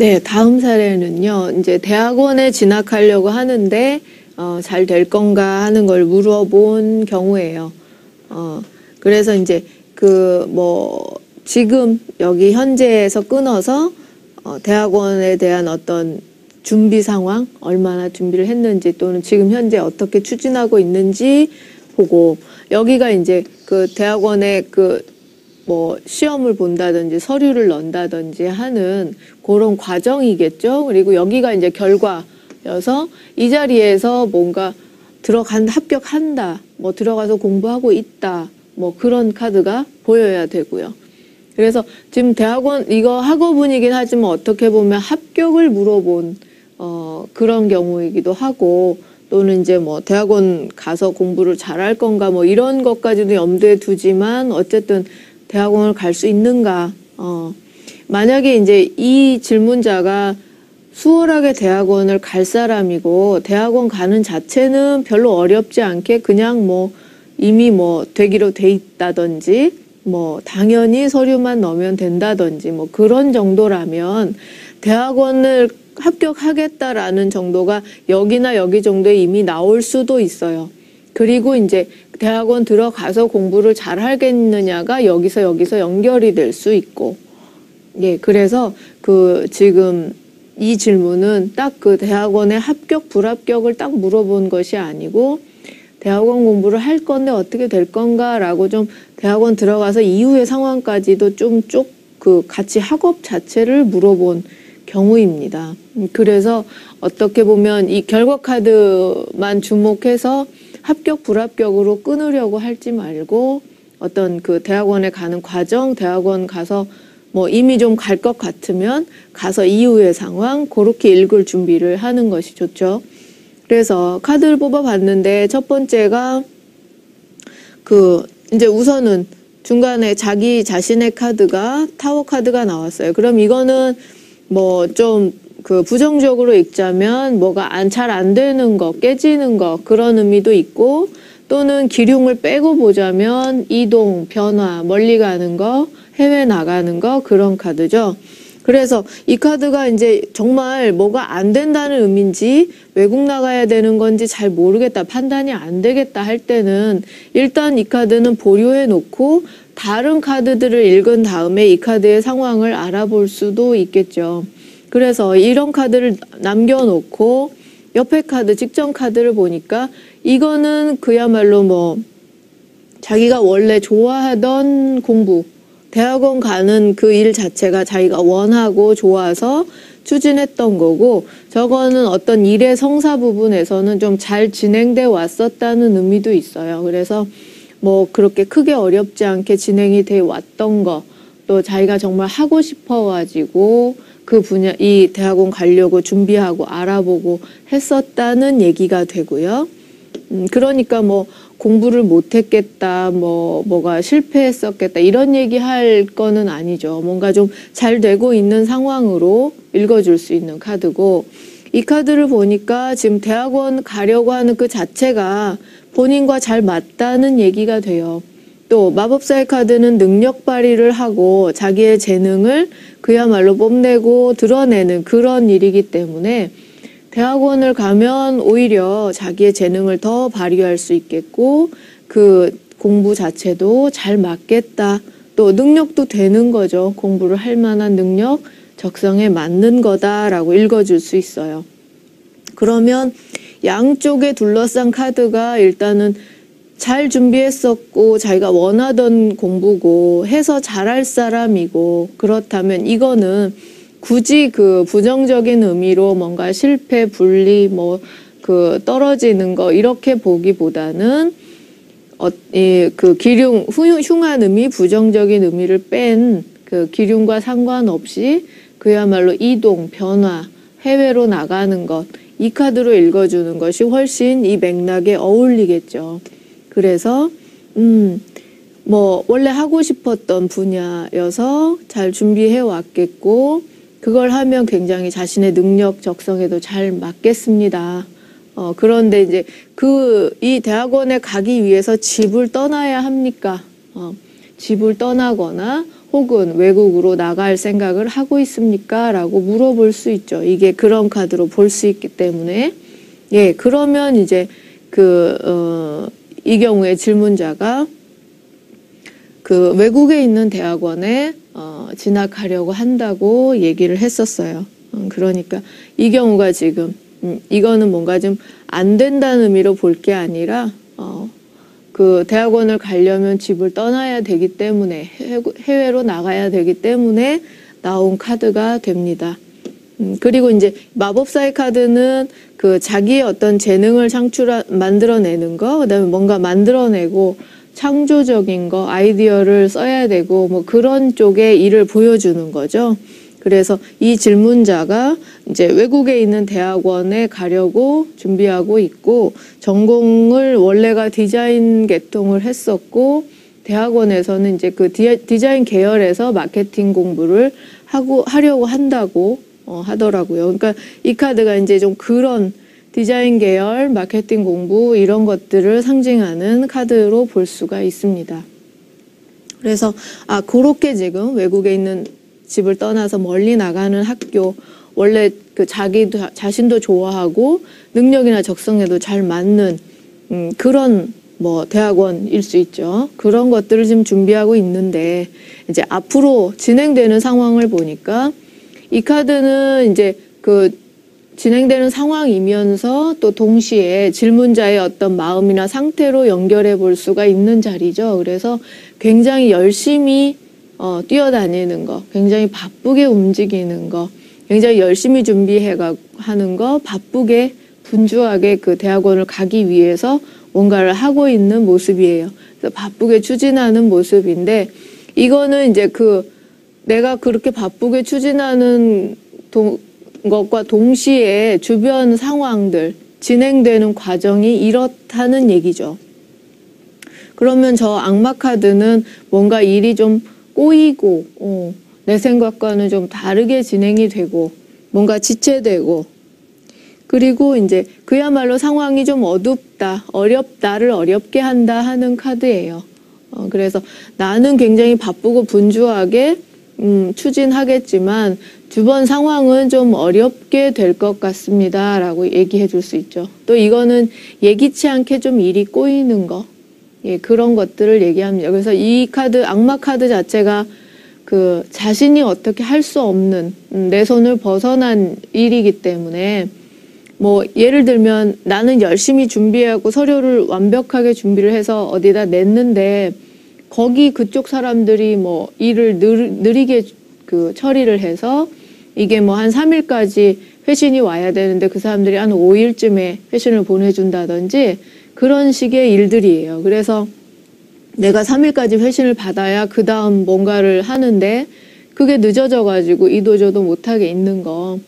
네, 다음 사례는요. 이제 대학원에 진학하려고 하는데 잘 될 건가 하는 걸 물어본 경우예요. 그래서 이제 지금 여기 현재에서 끊어서 대학원에 대한 어떤 준비 상황, 얼마나 준비를 했는지 또는 지금 현재 어떻게 추진하고 있는지 보고, 여기가 이제 그 대학원에 시험을 본다든지 서류를 넣는다든지 하는 그런 과정이겠죠. 그리고 여기가 이제 결과여서 이 자리에서 뭔가 합격한다, 들어가서 공부하고 있다, 그런 카드가 보여야 되고요. 그래서 지금 대학원, 이거 학업운이긴 하지만 어떻게 보면 합격을 물어본 그런 경우이기도 하고, 또는 이제 대학원 가서 공부를 잘할 건가 이런 것까지도 염두에 두지만 어쨌든 대학원을 갈 수 있는가. 만약에 이제 이 질문자가 수월하게 대학원을 갈 사람이고 대학원 가는 자체는 별로 어렵지 않게 그냥 이미 되기로 돼 있다든지 당연히 서류만 넣으면 된다든지 그런 정도라면 대학원을 합격하겠다라는 정도가 여기나 여기 정도에 이미 나올 수도 있어요. 그리고 이제 대학원 들어가서 공부를 잘 하겠느냐가 여기서 연결이 될 수 있고. 예, 그래서 지금 이 질문은 딱 대학원의 합격, 불합격을 딱 물어본 것이 아니고 대학원 공부를 할 건데 어떻게 될 건가라고 좀 대학원 들어가서 이후의 상황까지도 좀 같이 학업 자체를 물어본 경우입니다. 그래서 어떻게 보면 이 결과 카드만 주목해서 합격, 불합격으로 끊으려고 할지 말고 어떤 대학원에 가는 과정, 대학원 가서 이미 좀 갈 것 같으면 가서 이후의 상황, 그렇게 읽을 준비를 하는 것이 좋죠. 그래서 카드를 뽑아봤는데 첫 번째가 이제 우선은 중간에 자기 자신의 카드가 타워 카드가 나왔어요. 그럼 이거는 좀 부정적으로 읽자면 뭐가 잘 안 되는 거, 깨지는 거, 그런 의미도 있고, 또는 기륭을 빼고 보자면 이동, 변화, 멀리 가는 거, 해외 나가는 거, 그런 카드죠. 그래서 이 카드가 이제 정말 뭐가 안 된다는 의미인지 외국 나가야 되는 건지 잘 모르겠다, 판단이 안 되겠다 할 때는 일단 이 카드는 보류해 놓고 다른 카드들을 읽은 다음에 이 카드의 상황을 알아볼 수도 있겠죠. 그래서 이런 카드를 남겨놓고 옆에 카드, 직전 카드를 보니까 이거는 그야말로 자기가 원래 좋아하던 공부, 대학원 가는 그 일 자체가 자기가 원하고 좋아서 추진했던 거고, 저거는 어떤 일의 성사 부분에서는 좀 잘 진행돼 왔었다는 의미도 있어요. 그래서 그렇게 크게 어렵지 않게 진행이 돼 왔던 거, 또 자기가 정말 하고 싶어가지고 그 분야, 이 대학원 가려고 준비하고 알아보고 했었다는 얘기가 되고요. 그러니까 공부를 못했겠다, 뭐가 실패했었겠다, 이런 얘기 할 거는 아니죠. 뭔가 좀 잘 되고 있는 상황으로 읽어줄 수 있는 카드고, 이 카드를 보니까 지금 대학원 가려고 하는 그 자체가 본인과 잘 맞다는 얘기가 돼요. 또 마법사의 카드는 능력 발휘를 하고 자기의 재능을 그야말로 뽐내고 드러내는 그런 일이기 때문에 대학원을 가면 오히려 자기의 재능을 더 발휘할 수 있겠고 그 공부 자체도 잘 맞겠다. 또 능력도 되는 거죠. 공부를 할 만한 능력, 적성에 맞는 거다라고 읽어줄 수 있어요. 그러면 양쪽에 둘러싼 카드가 일단은 잘 준비했었고 자기가 원하던 공부고 해서 잘할 사람이고, 그렇다면 이거는 굳이 부정적인 의미로 뭔가 실패, 분리, 떨어지는 거 이렇게 보기보다는 기륭, 흉한 의미, 부정적인 의미를 뺀 기륭과 상관없이 그야말로 이동, 변화, 해외로 나가는 것, 이 카드로 읽어주는 것이 훨씬 이 맥락에 어울리겠죠. 그래서 원래 하고 싶었던 분야여서 잘 준비해 왔겠고, 그걸 하면 굉장히 자신의 능력, 적성에도 잘 맞겠습니다. 그런데 이제 이 대학원에 가기 위해서 집을 떠나야 합니까? 집을 떠나거나 혹은 외국으로 나갈 생각을 하고 있습니까? 라고 물어볼 수 있죠. 이게 그런 카드로 볼 수 있기 때문에. 예, 그러면 이제 이 경우에 질문자가 그 외국에 있는 대학원에 진학하려고 한다고 얘기를 했었어요. 그러니까 이 경우가 지금 이거는 뭔가 좀 안 된다는 의미로 볼 게 아니라 그 대학원을 가려면 집을 떠나야 되기 때문에 해외로 나가야 되기 때문에 나온 카드가 됩니다. 그리고 이제 마법사의 카드는 그 자기의 어떤 재능을 만들어내는 거, 그다음에 뭔가 만들어내고 창조적인 거, 아이디어를 써야 되고 뭐 그런 쪽의 일을 보여주는 거죠. 그래서 이 질문자가 이제 외국에 있는 대학원에 가려고 준비하고 있고, 전공을 원래가 디자인 계통을 했었고, 대학원에서는 이제 그 디자인 계열에서 마케팅 공부를 하려고 한다고 하더라고요. 그러니까 이 카드가 이제 좀 그런 디자인 계열, 마케팅 공부 이런 것들을 상징하는 카드로 볼 수가 있습니다. 그래서 그렇게 지금 외국에 있는 집을 떠나서 멀리 나가는 학교, 원래 그 자신도 좋아하고 능력이나 적성에도 잘 맞는 그런 뭐 대학원일 수 있죠. 그런 것들을 지금 준비하고 있는데, 이제 앞으로 진행되는 상황을 보니까 이 카드는 이제 그 진행되는 상황이면서 또 동시에 질문자의 어떤 마음이나 상태로 연결해 볼 수가 있는 자리죠. 그래서 굉장히 열심히 뛰어다니는 거, 굉장히 바쁘게 움직이는 거, 굉장히 열심히 하는 거, 바쁘게 분주하게 그 대학원을 가기 위해서 뭔가를 하고 있는 모습이에요. 그래서 바쁘게 추진하는 모습인데, 이거는 이제 내가 그렇게 바쁘게 추진하는 것과 동시에 주변 상황들, 진행되는 과정이 이렇다는 얘기죠. 그러면 저 악마 카드는 뭔가 일이 좀 꼬이고, 내 생각과는 좀 다르게 진행이 되고, 뭔가 지체되고, 그리고 이제 그야말로 상황이 좀 어둡다, 나를 어렵게 한다 하는 카드예요. 그래서 나는 굉장히 바쁘고 분주하게 추진하겠지만 주변 상황은 좀 어렵게 될 것 같습니다 라고 얘기해 줄 수 있죠. 또 이거는 예기치 않게 좀 일이 꼬이는 거, 예, 그런 것들을 얘기합니다. 그래서 이 카드, 악마 카드 자체가 그 자신이 어떻게 할 수 없는 내 손을 벗어난 일이기 때문에, 뭐 예를 들면 나는 열심히 준비하고 서류를 완벽하게 준비를 해서 어디다 냈는데 그쪽 사람들이 뭐 일을 느리게 처리를 해서 이게 뭐 한 3일까지 회신이 와야 되는데 그 사람들이 한 5일쯤에 회신을 보내준다든지 그런 식의 일들이에요. 그래서 내가 3일까지 회신을 받아야 그 다음 뭔가를 하는데 그게 늦어져가지고 이도저도 못하게 있는 거.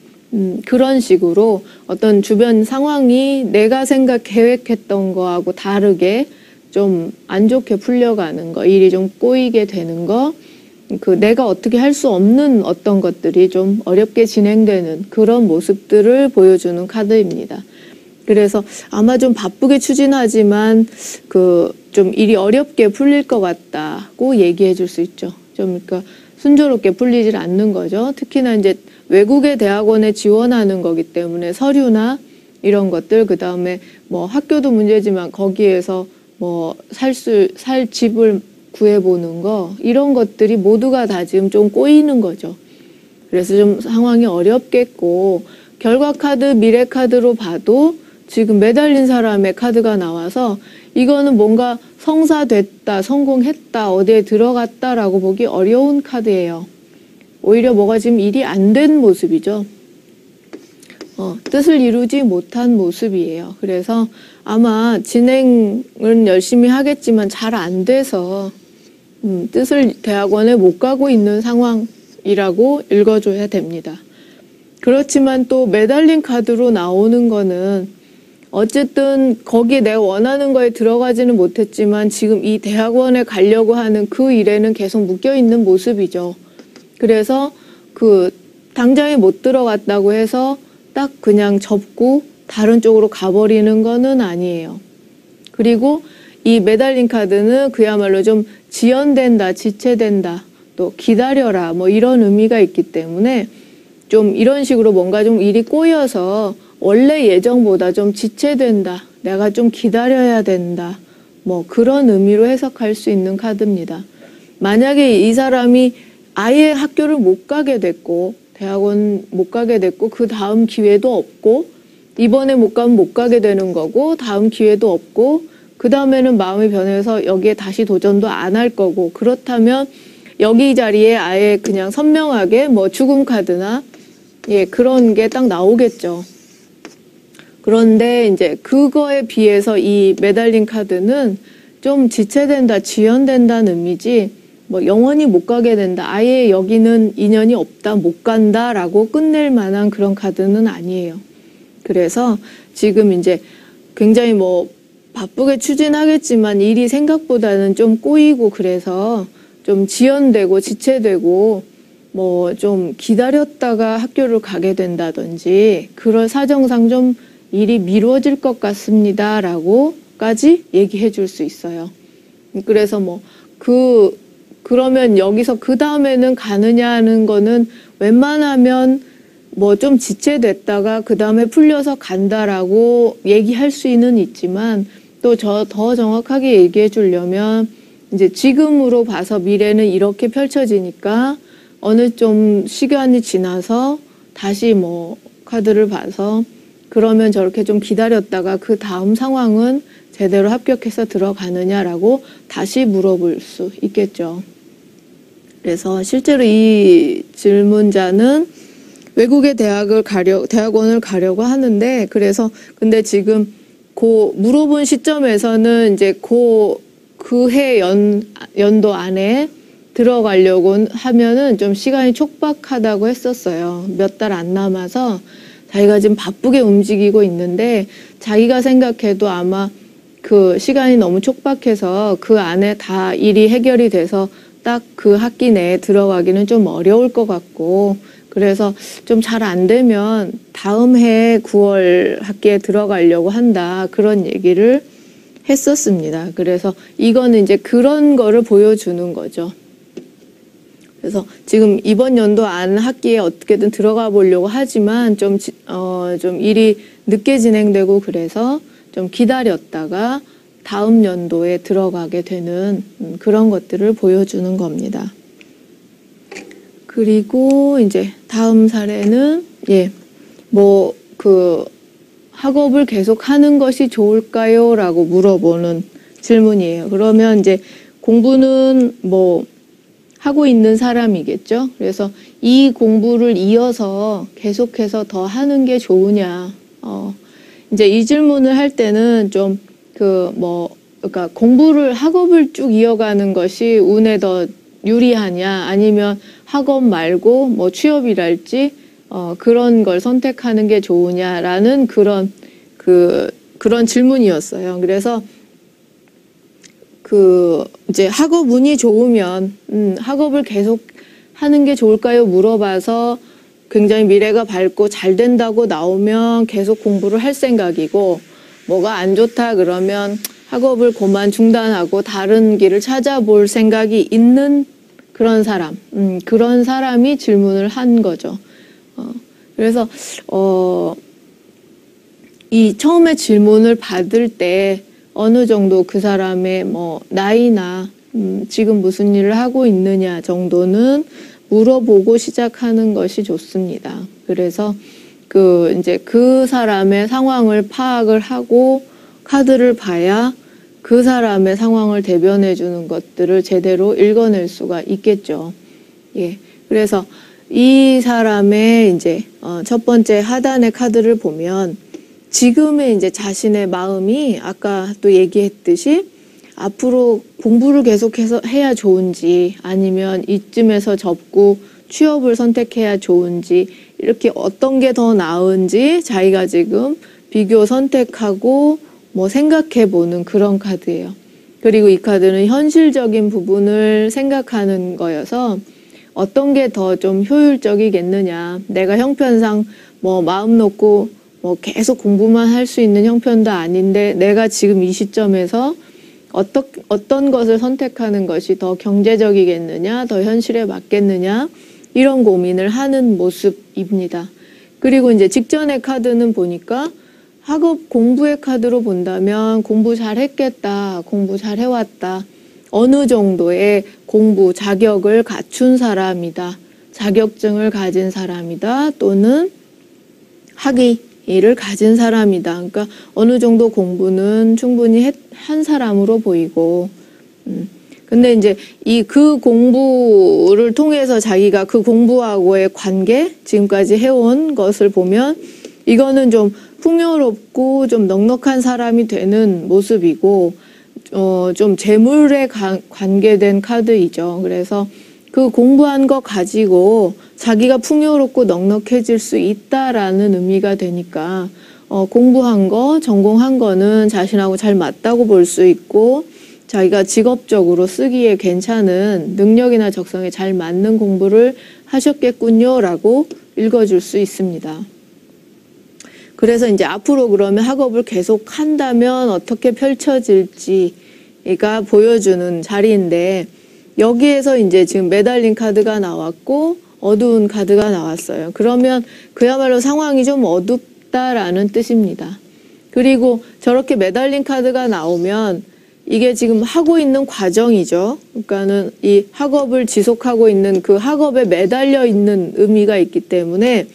그런 식으로 어떤 주변 상황이 내가 계획했던 거하고 다르게 좀 안 좋게 풀려가는 거, 일이 좀 꼬이게 되는 거, 내가 어떻게 할 수 없는 어떤 것들이 좀 어렵게 진행되는 그런 모습들을 보여주는 카드입니다. 그래서 아마 좀 바쁘게 추진하지만 좀 일이 어렵게 풀릴 것 같다고 얘기해 줄 수 있죠. 좀 그러니까 순조롭게 풀리질 않는 거죠. 특히나 이제 외국의 대학원에 지원하는 거기 때문에 서류나 이런 것들, 그 다음에 뭐 학교도 문제지만 거기에서 뭐 살 집을 구해보는 거, 이런 것들이 모두가 다 지금 좀 꼬이는 거죠. 그래서 좀 상황이 어렵겠고, 결과 카드, 미래 카드로 봐도 지금 매달린 사람의 카드가 나와서 이거는 뭔가 성사됐다, 성공했다, 어디에 들어갔다라고 보기 어려운 카드예요. 오히려 뭐가 지금 일이 안 된 모습이죠. 뜻을 이루지 못한 모습이에요. 그래서 아마 진행은 열심히 하겠지만 잘 안 돼서 대학원에 못 가고 있는 상황이라고 읽어줘야 됩니다. 그렇지만 또 매달린 카드로 나오는 거는 어쨌든 거기에 내가 원하는 거에 들어가지는 못했지만 지금 이 대학원에 가려고 하는 그 일에는 계속 묶여있는 모습이죠. 그래서 당장에 못 들어갔다고 해서 딱 그냥 접고 다른 쪽으로 가버리는 거는 아니에요. 그리고 이 매달린 카드는 그야말로 좀 지연된다, 지체된다, 또 기다려라 뭐 이런 의미가 있기 때문에 좀 이런 식으로 뭔가 좀 일이 꼬여서 원래 예정보다 좀 지체된다. 내가 좀 기다려야 된다. 뭐 그런 의미로 해석할 수 있는 카드입니다. 만약에 이 사람이 아예 학교를 못 가게 됐고 대학원 못 가게 됐고 그 다음 기회도 없고 이번에 못 가면 못 가게 되는 거고 다음 기회도 없고 그 다음에는 마음이 변해서 여기에 다시 도전도 안 할 거고 그렇다면 여기 자리에 아예 그냥 선명하게 뭐 죽음 카드나 예 그런 게 딱 나오겠죠. 그런데 이제 그거에 비해서 이 매달린 카드는 좀 지체된다, 지연된다는 의미지 뭐 영원히 못 가게 된다, 아예 여기는 인연이 없다, 못 간다라고 끝낼 만한 그런 카드는 아니에요. 그래서 지금 이제 굉장히 뭐 바쁘게 추진하겠지만 일이 생각보다는 좀 꼬이고 그래서 좀 지연되고 지체되고 뭐 좀 기다렸다가 학교를 가게 된다든지 그럴 사정상 좀 일이 미뤄질 것 같습니다 라고까지 얘기해 줄 수 있어요. 그래서 뭐 그러면 여기서 그 다음에는 가느냐 하는 거는 웬만하면 뭐 좀 지체됐다가 그 다음에 풀려서 간다라고 얘기할 수는 있지만 또 더 정확하게 얘기해 주려면 이제 지금으로 봐서 미래는 이렇게 펼쳐지니까 어느 좀 시간이 지나서 다시 뭐 카드를 봐서 그러면 저렇게 좀 기다렸다가 그 다음 상황은 제대로 합격해서 들어가느냐라고 다시 물어볼 수 있겠죠. 그래서 실제로 이 질문자는 외국의 대학원을 가려고 하는데 그래서 근데 지금 물어본 시점에서는 이제 그해 연도 안에 들어가려고 하면은 좀 시간이 촉박하다고 했었어요. 몇 달 안 남아서 자기가 지금 바쁘게 움직이고 있는데 자기가 생각해도 아마 그 시간이 너무 촉박해서 그 안에 다 일이 해결이 돼서 딱 그 학기 내에 들어가기는 좀 어려울 것 같고 그래서 좀 잘 안 되면 다음 해 9월 학기에 들어가려고 한다 그런 얘기를 했었습니다. 그래서 이거는 이제 그런 거를 보여주는 거죠. 그래서 지금 이번 연도 안 학기에 어떻게든 들어가 보려고 하지만 좀 일이 늦게 진행되고 그래서 좀 기다렸다가 다음 연도에 들어가게 되는 그런 것들을 보여주는 겁니다. 그리고 이제 다음 사례는 학업을 계속 하는 것이 좋을까요? 라고 물어보는 질문이에요. 그러면 이제 공부는 뭐 하고 있는 사람이겠죠. 그래서 이 공부를 이어서 계속해서 더 하는 게 좋으냐. 이제 이 질문을 할 때는 좀 그러니까 학업을 쭉 이어가는 것이 운에 더 유리하냐 아니면 학업 말고 뭐 취업이랄지 그런 걸 선택하는 게 좋으냐라는 그런 질문이었어요. 그래서 이제 학업 운이 좋으면 학업을 계속 하는 게 좋을까요? 물어봐서 굉장히 미래가 밝고 잘 된다고 나오면 계속 공부를 할 생각이고 뭐가 안 좋다 그러면 학업을 그만 중단하고 다른 길을 찾아볼 생각이 있는 그런 사람이 질문을 한 거죠. 그래서 이 처음에 질문을 받을 때 어느 정도 그 사람의 뭐 나이나 지금 무슨 일을 하고 있느냐 정도는 물어보고 시작하는 것이 좋습니다. 그래서 이제 그 사람의 상황을 파악을 하고 카드를 봐야 그 사람의 상황을 대변해 주는 것들을 제대로 읽어낼 수가 있겠죠. 예. 그래서 이 사람의 이제 첫 번째 하단의 카드를 보면 지금의 이제 자신의 마음이 아까 또 얘기했듯이 앞으로 공부를 계속해서 해야 좋은지 아니면 이쯤에서 접고 취업을 선택해야 좋은지 이렇게 어떤 게 더 나은지 자기가 지금 비교 선택하고 뭐 생각해 보는 그런 카드예요. 그리고 이 카드는 현실적인 부분을 생각하는 거여서 어떤 게 더 좀 효율적이겠느냐. 내가 형편상 뭐 마음 놓고 뭐 계속 공부만 할 수 있는 형편도 아닌데 내가 지금 이 시점에서 어떤 것을 선택하는 것이 더 경제적이겠느냐, 더 현실에 맞겠느냐, 이런 고민을 하는 모습입니다. 그리고 이제 직전의 카드는 보니까 학업 공부의 카드로 본다면 공부 잘했겠다, 공부 잘해왔다, 어느 정도의 공부 자격을 갖춘 사람이다, 자격증을 가진 사람이다, 또는 학위를 가진 사람이다. 그러니까 어느 정도 공부는 충분히 한 사람으로 보이고, 근데 이제 그 공부를 통해서 자기가 그 공부하고의 관계, 지금까지 해온 것을 보면 이거는 좀 풍요롭고 좀 넉넉한 사람이 되는 모습이고, 좀 재물에 관계된 카드이죠. 그래서 그 공부한 거 가지고 자기가 풍요롭고 넉넉해질 수 있다라는 의미가 되니까, 공부한 거, 전공한 거는 자신하고 잘 맞다고 볼 수 있고, 자기가 직업적으로 쓰기에 괜찮은 능력이나 적성에 잘 맞는 공부를 하셨겠군요라고 읽어줄 수 있습니다. 그래서 이제 앞으로 그러면 학업을 계속 한다면 어떻게 펼쳐질지가 보여주는 자리인데, 여기에서 이제 지금 매달린 카드가 나왔고 어두운 카드가 나왔어요. 그러면 그야말로 상황이 좀 어둡다라는 뜻입니다. 그리고 저렇게 매달린 카드가 나오면 이게 지금 하고 있는 과정이죠. 그러니까는 이 학업을 지속하고 있는 그 학업에 매달려 있는 의미가 있기 때문에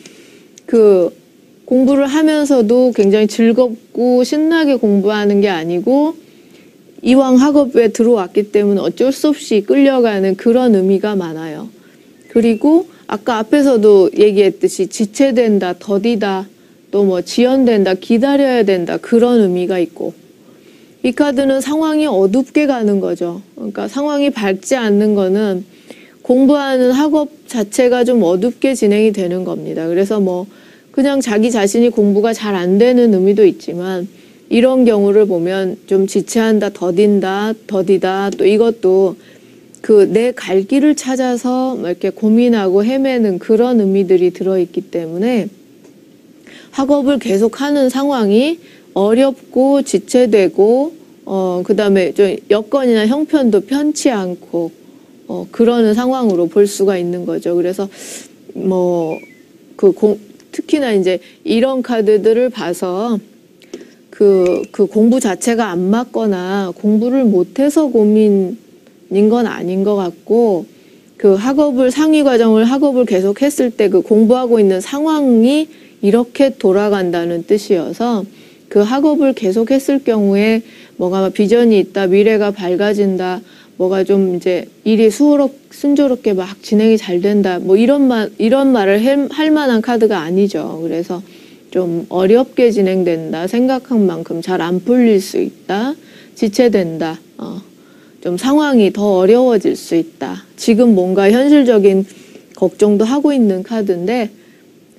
그 공부를 하면서도 굉장히 즐겁고 신나게 공부하는 게 아니고 이왕 학업에 들어왔기 때문에 어쩔 수 없이 끌려가는 그런 의미가 많아요. 그리고 아까 앞에서도 얘기했듯이 지체된다, 더디다, 또 뭐 지연된다, 기다려야 된다, 그런 의미가 있고, 이 카드는 상황이 어둡게 가는 거죠. 그러니까 상황이 밝지 않는 거는 공부하는 학업 자체가 좀 어둡게 진행이 되는 겁니다. 그래서 뭐 그냥 자기 자신이 공부가 잘 안 되는 의미도 있지만, 이런 경우를 보면 좀 지체한다, 더디다, 또 이것도 그 내 갈 길을 찾아서 이렇게 고민하고 헤매는 그런 의미들이 들어있기 때문에 학업을 계속하는 상황이 어렵고 지체되고, 그 다음에 좀 여건이나 형편도 편치 않고, 그러는 상황으로 볼 수가 있는 거죠. 그래서 특히나 이제 이런 카드들을 봐서 그 공부 자체가 안 맞거나 공부를 못해서 고민인 건 아닌 것 같고, 그 상위 과정을 학업을 계속 했을 때 그 공부하고 있는 상황이 이렇게 돌아간다는 뜻이어서, 그 학업을 계속 했을 경우에 뭐가 비전이 있다, 미래가 밝아진다, 뭐가 좀 이제 일이 순조롭게 막 진행이 잘 된다, 뭐 이런 말을 할 만한 카드가 아니죠. 그래서 좀 어렵게 진행된다, 생각한 만큼 잘 안 풀릴 수 있다, 지체된다, 좀 상황이 더 어려워질 수 있다, 지금 뭔가 현실적인 걱정도 하고 있는 카드인데,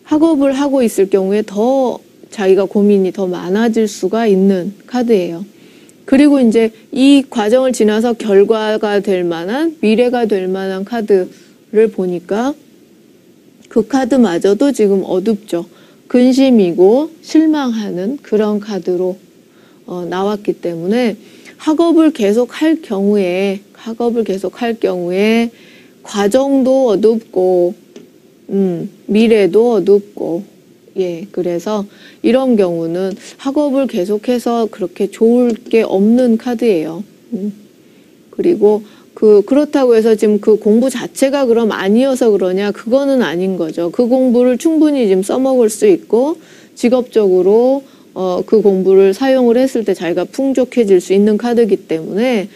학업을 하고 있을 경우에 더 자기가 고민이 더 많아질 수가 있는 카드예요. 그리고 이제 이 과정을 지나서 결과가 될 만한, 미래가 될 만한 카드를 보니까 그 카드마저도 지금 어둡죠. 근심이고 실망하는 그런 카드로 나왔기 때문에 학업을 계속 할 경우에 과정도 어둡고, 미래도 어둡고, 그래서 이런 경우는 학업을 계속해서 그렇게 좋을 게 없는 카드예요. 그리고 그렇다고 해서 지금 그 공부 자체가 그럼 아니어서 그러냐, 그거는 아닌 거죠. 그 공부를 충분히 지금 써먹을 수 있고, 직업적으로 그 공부를 사용을 했을 때 자기가 풍족해질 수 있는 카드이기 때문에,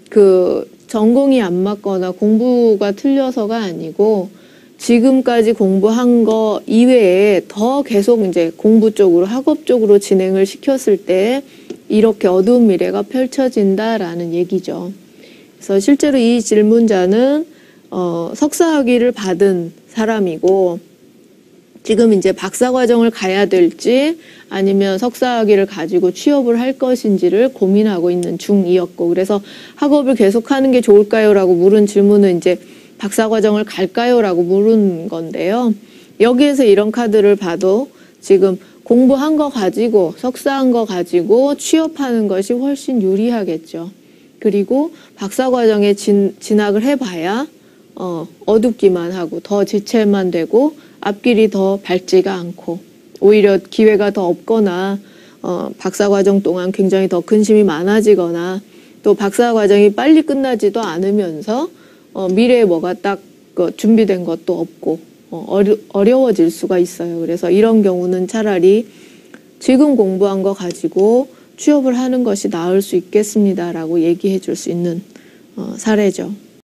그 전공이 안 맞거나 공부가 틀려서가 아니고, 지금까지 공부한 거 이외에 더 계속 이제 공부 쪽으로, 학업 쪽으로 진행을 시켰을 때 이렇게 어두운 미래가 펼쳐진다라는 얘기죠. 그래서 실제로 이 질문자는 석사학위를 받은 사람이고, 지금 이제 박사과정을 가야 될지 아니면 석사학위를 가지고 취업을 할 것인지를 고민하고 있는 중이었고, 그래서 학업을 계속하는 게 좋을까요? 라고 물은 질문은 이제 박사과정을 갈까요? 라고 물은 건데요. 여기에서 이런 카드를 봐도 지금 공부한 거 가지고, 석사한 거 가지고 취업하는 것이 훨씬 유리하겠죠. 그리고 박사 과정에 진학을 해봐야 어둡기만 하고 더 지체만 되고 앞길이 더 밝지가 않고 오히려 기회가 더 없거나 박사 과정 동안 굉장히 더 근심이 많아지거나 또 박사 과정이 빨리 끝나지도 않으면서 미래에 뭐가 딱 준비된 것도 없고 어려워질 수가 있어요. 그래서 이런 경우는 차라리 지금 공부한 거 가지고 취업을 하는 것이 나을 수 있겠습니다라고 얘기해 줄 수 있는 사례죠.